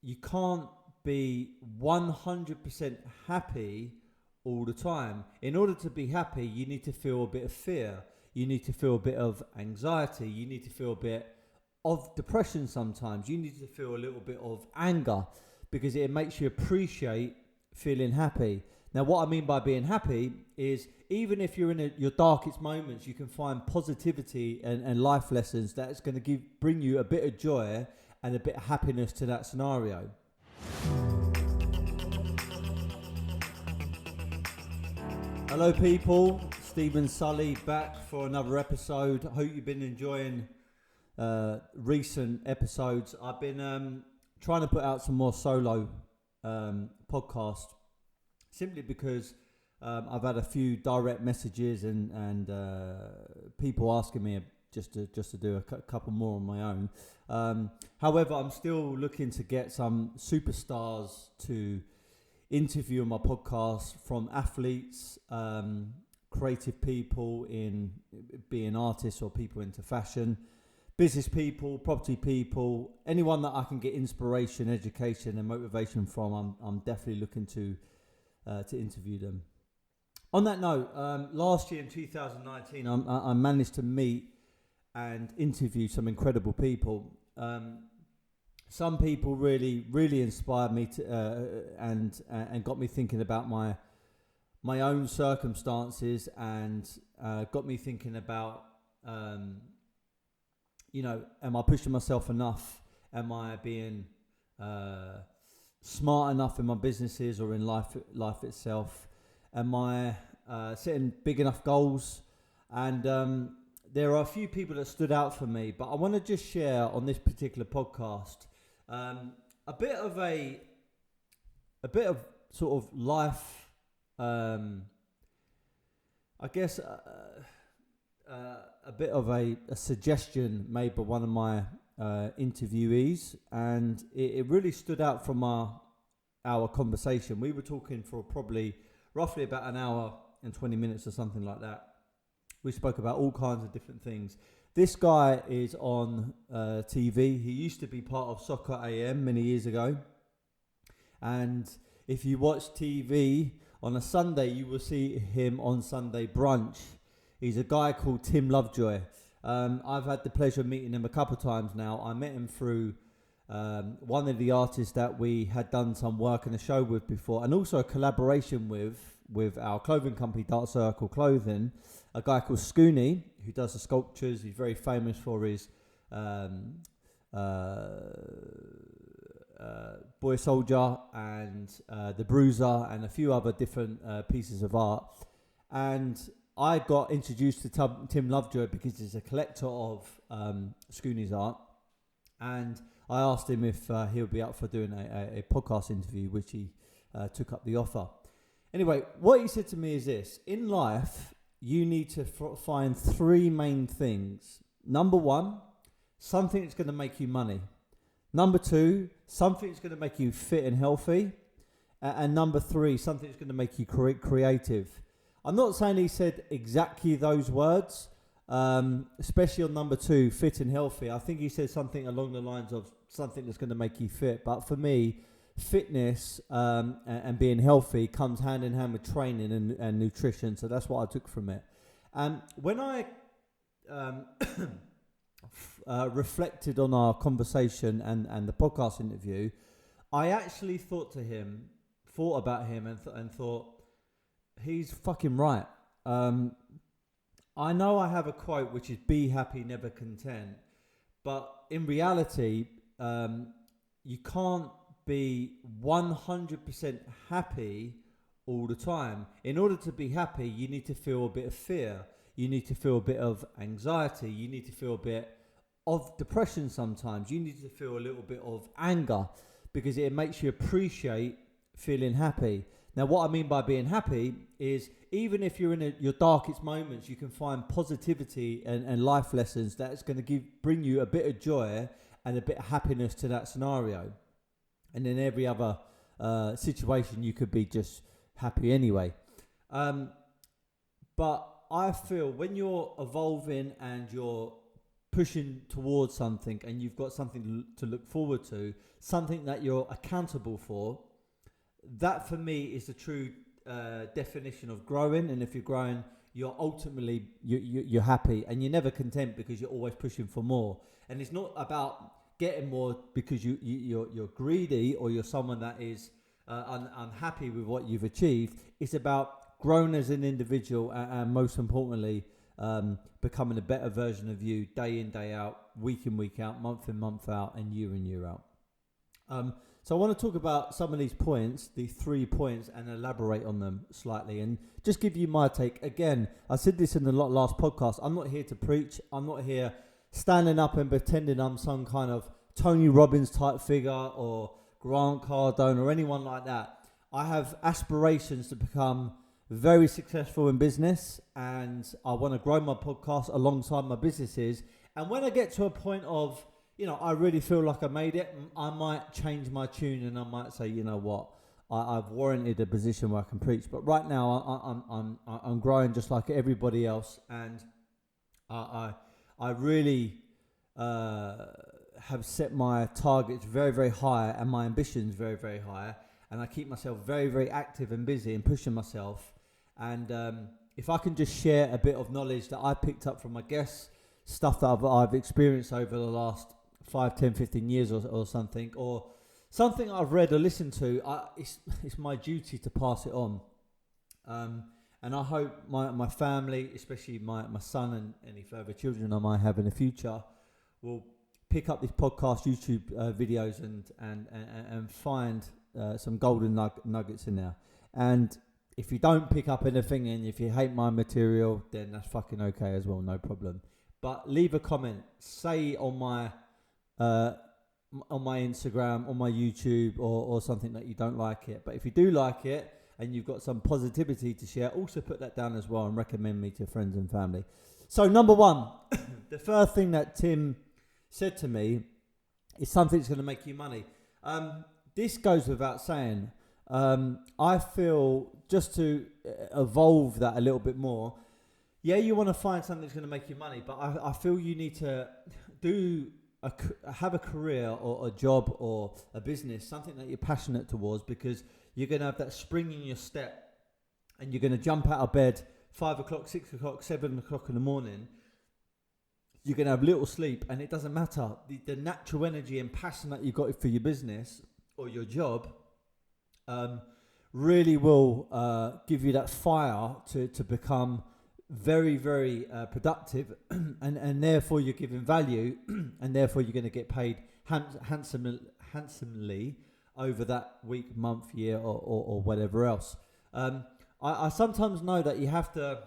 you can't be 100% happy all the time. In order to be happy, you need to feel a bit of fear. You need to feel a bit of anxiety. You need to feel a bit of depression sometimes. You need to feel a little bit of anger because it makes you appreciate feeling happy. Now, what I mean by being happy is even if you're in your darkest moments, you can find positivity and life lessons that's going to bring you a bit of joy and a bit of happiness to that scenario. Hello people, Stephen Sulley back for another episode. I hope you've been enjoying recent episodes. I've been trying to put out some more solo podcasts simply because I've had a few direct messages and people asking me just to do a couple more on my own. However, I'm still looking to get some superstars to interview on my podcast, from athletes, creative people in being artists or people into fashion, business people, property people, anyone that I can get inspiration, education and motivation from. I'm definitely looking to interview them. On that note, last year in 2019, I managed to meet and interview some incredible people. Some people really inspired me to, and got me thinking about my own circumstances, and got me thinking about, am I pushing myself enough? Am I being smart enough in my businesses or in life itself? Am I setting big enough goals? And there are a few people that stood out for me, but I want to just share on this particular podcast a bit of sort of life, I guess, a bit of a suggestion made by one of my interviewees, and it really stood out from our conversation. We were talking for probably roughly about an hour and 20 minutes or something like that. We spoke about all kinds of different things. This guy is on TV. He used to be part of Soccer AM many years ago. And if you watch TV on a Sunday, you will see him on Sunday Brunch. He's a guy called Tim Lovejoy. I've had the pleasure of meeting him a couple of times now. I met him through one of the artists that we had done some work in a show with before, and also a collaboration with our clothing company, Dark Circle Clothing, a guy called Schoony, who does the sculptures. He's very famous for his Boy Soldier and the Bruiser and a few other different pieces of art. And I got introduced to Tim Lovejoy because he's a collector of Schoony's art. And I asked him if he would be up for doing a podcast interview, which he took up the offer. Anyway, what he said to me is this: in life, you need to find three main things. Number one, something that's going to make you money. Number two, something that's going to make you fit and healthy. And number three, something that's going to make you creative. I'm not saying he said exactly those words, especially on number two, fit and healthy. I think he said something along the lines of something that's going to make you fit. But for me, fitness and being healthy comes hand in hand with training and nutrition. So that's what I took from it. And when I reflected on our conversation and the podcast interview, I actually thought about him and thought, he's fucking right. I know I have a quote which is "Be happy, never content," but in reality, you can't be 100% happy all the time. In order to be happy, you need to feel a bit of fear. You need to feel a bit of anxiety. You need to feel a bit of depression sometimes. You need to feel a little bit of anger because it makes you appreciate feeling happy. Now, what I mean by being happy is even if you're in your darkest moments, you can find positivity and life lessons that's going to bring you a bit of joy and a bit of happiness to that scenario. And in every other situation, you could be just happy anyway. But I feel when you're evolving and you're pushing towards something and you've got something to look forward to, something that you're accountable for, that for me is the true definition of growing. And if you're growing, you're ultimately you're happy and you're never content because you're always pushing for more. And it's not about getting more because you're greedy or you're someone that is unhappy with what you've achieved. It's about growing as an individual and most importantly, becoming a better version of you day in, day out, week in, week out, month in, month out, and year out. So I want to talk about some of these points, the 3 points, and elaborate on them slightly and just give you my take. Again, I said this in the last podcast. I'm not here to preach. I'm not here standing up and pretending I'm some kind of Tony Robbins type figure or Grant Cardone or anyone like that. I have aspirations to become very successful in business, and I want to grow my podcast alongside my businesses. And when I get to a point of, I really feel like I made it, I might change my tune and I might say, you know what, I've warranted a position where I can preach. But right now, I'm growing just like everybody else, and I really have set my targets very, very high and my ambitions very, very high. And I keep myself very, very active and busy and pushing myself. And if I can just share a bit of knowledge that I picked up from my guests, stuff that I've experienced over the last 5, 10, 15 years or something, or something I've read or listened to, it's my duty to pass it on. And I hope my family, especially my son and any further children I might have in the future, will pick up these podcast, YouTube videos and find some golden nuggets in there. And if you don't pick up anything and if you hate my material, then that's fucking okay as well, no problem. But leave a comment, say on my Instagram, on my YouTube, or something that you don't like it. But if you do like it and you've got some positivity to share, also put that down as well and recommend me to friends and family. So number one, the first thing that Tim said to me is something that's going to make you money. This goes without saying. I feel, just to evolve that a little bit more, you want to find something that's going to make you money, but I feel you need to have a career or a job or a business, something that you're passionate towards, because you're going to have that spring in your step and you're going to jump out of bed 5 o'clock, 6 o'clock, 7 o'clock in the morning. You're going to have little sleep, and it doesn't matter. The natural energy and passion that you've got for your business or your job really will give you that fire to become very, very productive, and therefore you're giving value, and therefore you're going to get paid handsomely over that week, month, year, or whatever else. I sometimes know that you have to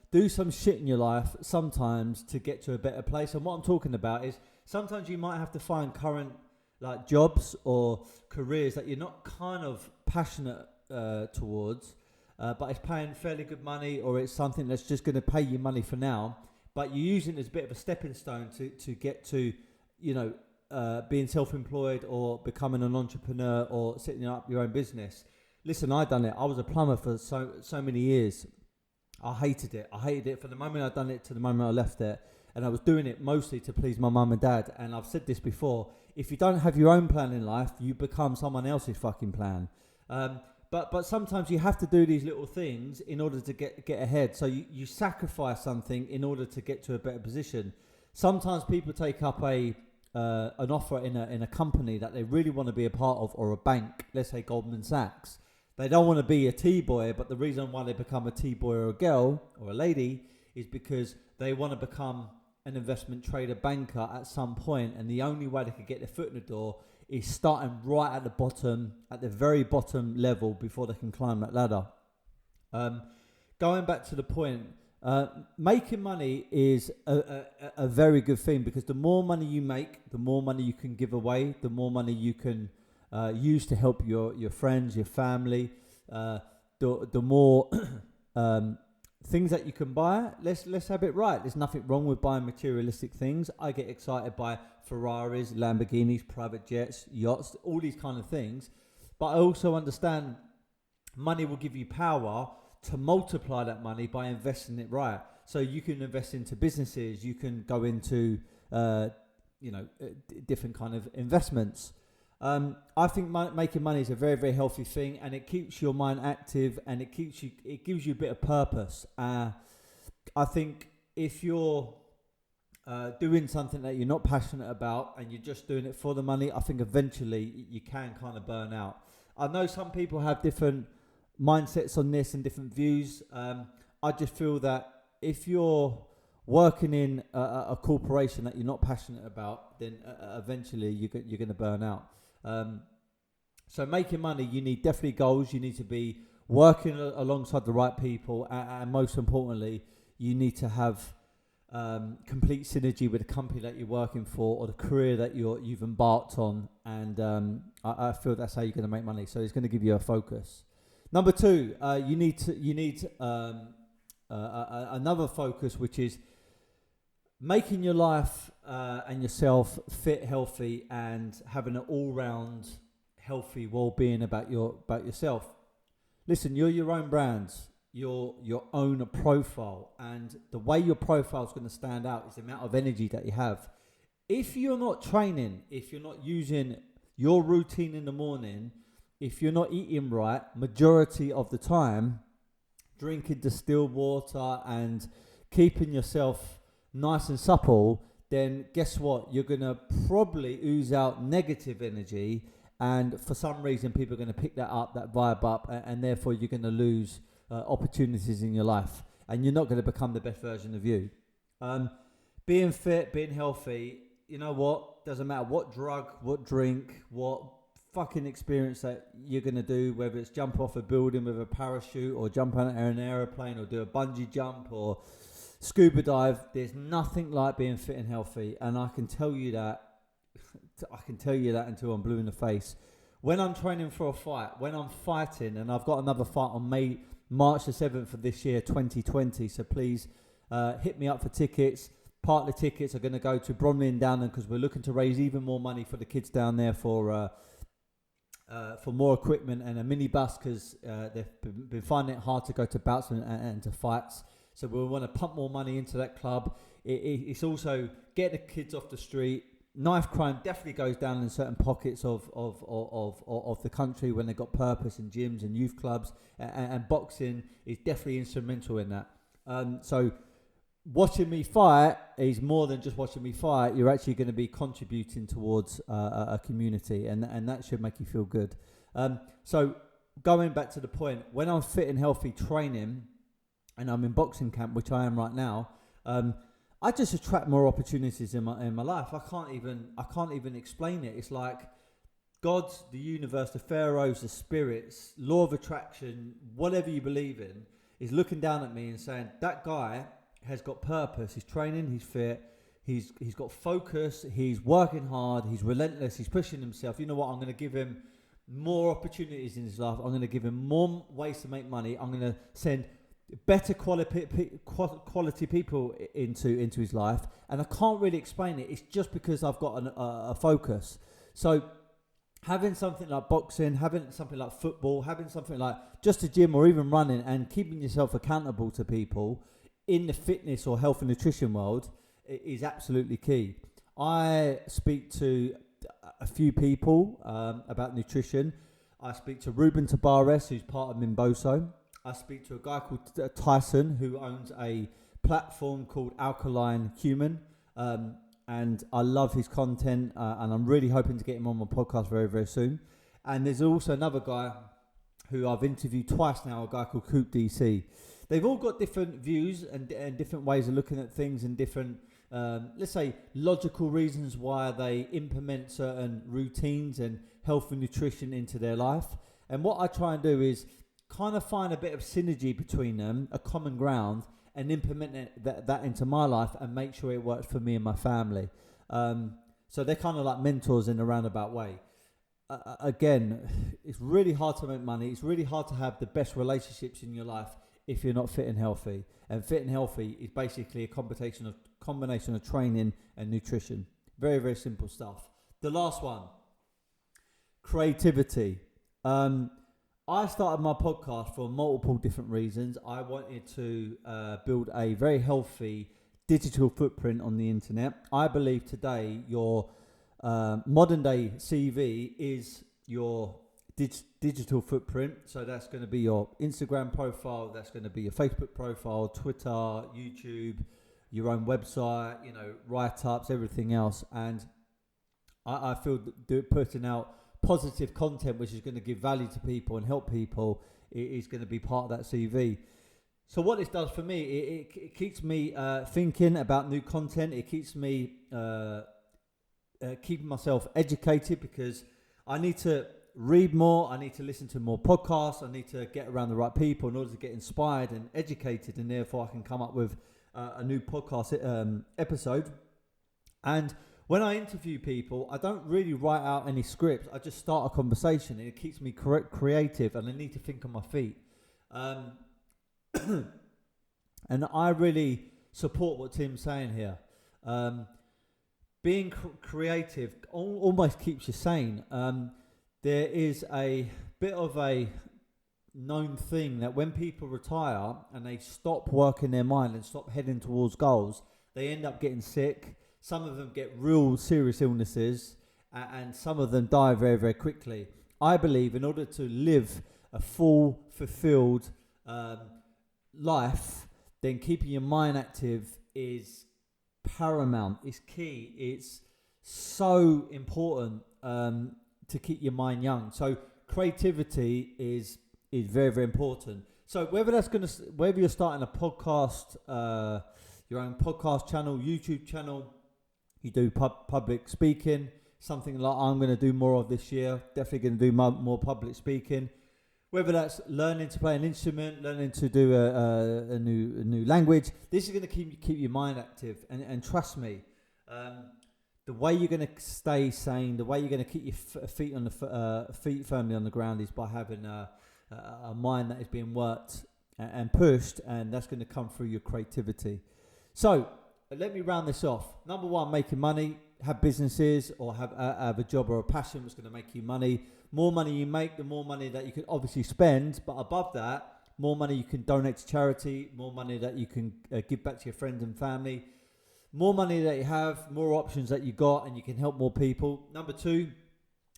do some shit in your life sometimes to get to a better place. And what I'm talking about is sometimes you might have to find current jobs or careers that you're not kind of passionate towards, but it's paying fairly good money, or it's something that's just going to pay you money for now, but you're using it as a bit of a stepping stone to get to, being self-employed or becoming an entrepreneur or setting up your own business. Listen, I done it. I was a plumber for so many years. I hated it from the moment I done it to the moment I left it. And I was doing it mostly to please my mum and dad. And I've said this before, if you don't have your own plan in life, you become someone else's fucking plan. But sometimes you have to do these little things in order to get ahead. So you sacrifice something in order to get to a better position. Sometimes people take up an offer in a company that they really want to be a part of, or a bank, let's say Goldman Sachs. They don't want to be a T-boy, but the reason why they become a T-boy or a girl or a lady is because they want to become an investment trader, banker at some point, and the only way they can get their foot in the door is starting right at the bottom, at the very bottom level, before they can climb that ladder. Going back to the point, making money is a very good thing, because the more money you make, the more money you can give away, the more money you can use to help your friends, your family, the more things that you can buy. Let's have it right. There's nothing wrong with buying materialistic things. I get excited by Ferraris, Lamborghinis, private jets, yachts, all these kind of things. But I also understand money will give you power to multiply that money by investing it right. So you can invest into businesses, you can go into, different kind of investments. I think making money is a very, very healthy thing, and it keeps your mind active, and it gives you a bit of purpose. I think if you're doing something that you're not passionate about and you're just doing it for the money, I think eventually you can kind of burn out. I know some people have different mindsets on this and different views. I just feel that if you're working in a corporation that you're not passionate about, then eventually you're going to burn out. So making money, you need definitely goals. You need to be working alongside the right people, and most importantly, you need to have complete synergy with the company that you're working for or the career that you've embarked on. And I feel that's how you're going to make money. So it's going to give you a focus. Number two, you need another focus, which is making your life and yourself fit, healthy, and having an all-round healthy well-being about yourself. Listen, you're your own brand, you're your own profile, and the way your profile is going to stand out is the amount of energy that you have. If you're not training, if you're not using your routine in the morning, if you're not eating right majority of the time, drinking distilled water and keeping yourself nice and supple, then guess what? You're going to probably ooze out negative energy, and for some reason people are going to pick that up, that vibe up, and therefore you're going to lose opportunities in your life, and you're not going to become the best version of you. Being fit, being healthy, you know what? Doesn't matter what drug, what drink, what fucking experience that you're going to do, whether it's jump off a building with a parachute or jump out of an aeroplane or do a bungee jump or scuba dive, there's nothing like being fit and healthy. And I can tell you that until I'm blue in the face. When I'm training for a fight, when I'm fighting, and I've got another fight on March the 7th of this year, 2020, so please hit me up for tickets. Part of the tickets are going to go to Bromley and Downham because we're looking to raise even more money for the kids down there for more equipment and a minibus, because they've been finding it hard to go to bouts and to fights. So we want to pump more money into that club. It's also get the kids off the street. Knife crime definitely goes down in certain pockets of the country when they've got purpose in gyms and youth clubs, and boxing is definitely instrumental in that. So watching me fight is more than just watching me fight. You're actually going to be contributing towards a community, and that should make you feel good. So going back to the point, when I'm fit and healthy training, and I'm in boxing camp, which I am right now, I just attract more opportunities in my life. I can't even explain it. It's like God, the universe, the pharaohs, the spirits, law of attraction, whatever you believe in, is looking down at me and saying, that guy has got purpose. He's training, he's fit, he's got focus, he's working hard, he's relentless, he's pushing himself. You know what? I'm going to give him more opportunities in his life. I'm going to give him more ways to make money. I'm going to send better quality people into his life, and I can't really explain it. It's just because I've got a focus. So having something like boxing, having something like football, having something like just a gym or even running, and keeping yourself accountable to people in the fitness or health and nutrition world is absolutely key. I speak to a few people about nutrition. I speak to Ruben Tabares, who's part of Mimboso. I speak to a guy called Tyson, who owns a platform called Alkaline Human, and I love his content, and I'm really hoping to get him on my podcast very, very soon. And there's also another guy who I've interviewed twice now, a guy called Coop DC. They've all got different views and different ways of looking at things, and different, let's say, logical reasons why they implement certain routines and health and nutrition into their life. And what I try and do is kind of find a bit of synergy between them, a common ground, and implement that into my life and make sure it works for me and my family. So they're kind of like mentors in a roundabout way. Again, it's really hard to make money. It's really hard to have the best relationships in your life if you're not fit and healthy. And fit and healthy is basically a combination of training and nutrition. Very, very simple stuff. The last one, creativity. I started my podcast for multiple different reasons. I wanted to build a very healthy digital footprint on the internet. I believe today your modern day CV is your digital footprint. So that's going to be your Instagram profile, that's going to be your Facebook profile, Twitter, YouTube, your own website, write-ups, everything else. And I feel that putting out positive content which is going to give value to people and help people is going to be part of that CV. So what this does for me, it keeps me thinking about new content. It keeps me keeping myself educated, because I need to read more, I need to listen to more podcasts, I need to get around the right people in order to get inspired and educated, and therefore I can come up with a new podcast episode. And when I interview people, I don't really write out any scripts. I just start a conversation, and it keeps me creative, and I need to think on my feet. And I really support what Tim's saying here. Being creative almost keeps you sane. There is a bit of a known thing that when people retire and they stop working their mind and stop heading towards goals, they end up getting sick. Some of them get real serious illnesses, and some of them die very, very quickly. I believe in order to live a full, fulfilled life, then keeping your mind active is paramount. It's key. It's so important to keep your mind young. So creativity is very, very important. So whether you're starting a podcast, your own podcast channel, YouTube channel, you do public speaking, something like I'm going to do more of this year. Definitely going to do more public speaking. Whether that's learning to play an instrument, learning to do a new language, this is going to keep your mind active. And trust me, the way you're going to stay sane, the way you're going to keep your feet firmly on the ground, is by having a mind that is being worked and pushed, and that's going to come through your creativity. So let me round this off. Number one, making money. Have businesses or have a job or a passion that's going to make you money. More money you make, the more money that you can obviously spend. But above that, more money you can donate to charity. More money that you can give back to your friends and family. More money that you have, more options that you got, and you can help more people. Number two,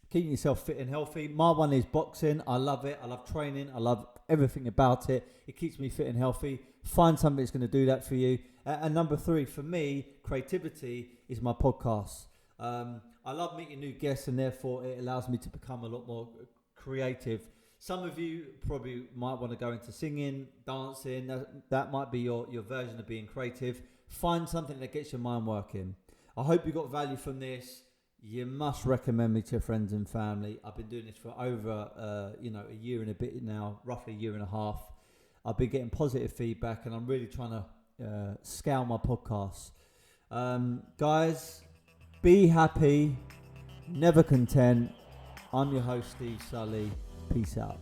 keeping yourself fit and healthy. My one is boxing. I love it. I love training. I love everything about it. It keeps me fit and healthy. Find something that's going to do that for you. And number three, for me, creativity is my podcast. I love meeting new guests, and therefore it allows me to become a lot more creative. Some of you probably might want to go into singing, dancing. That might be your version of being creative. Find something that gets your mind working. I hope you got value from this. You must recommend me to your friends and family. I've been doing this for over a year and a bit now, roughly a year and a half. I've been getting positive feedback, and I'm really trying to scale my podcasts. Guys, be happy, never content. I'm your host, Steve Sulley. Peace out.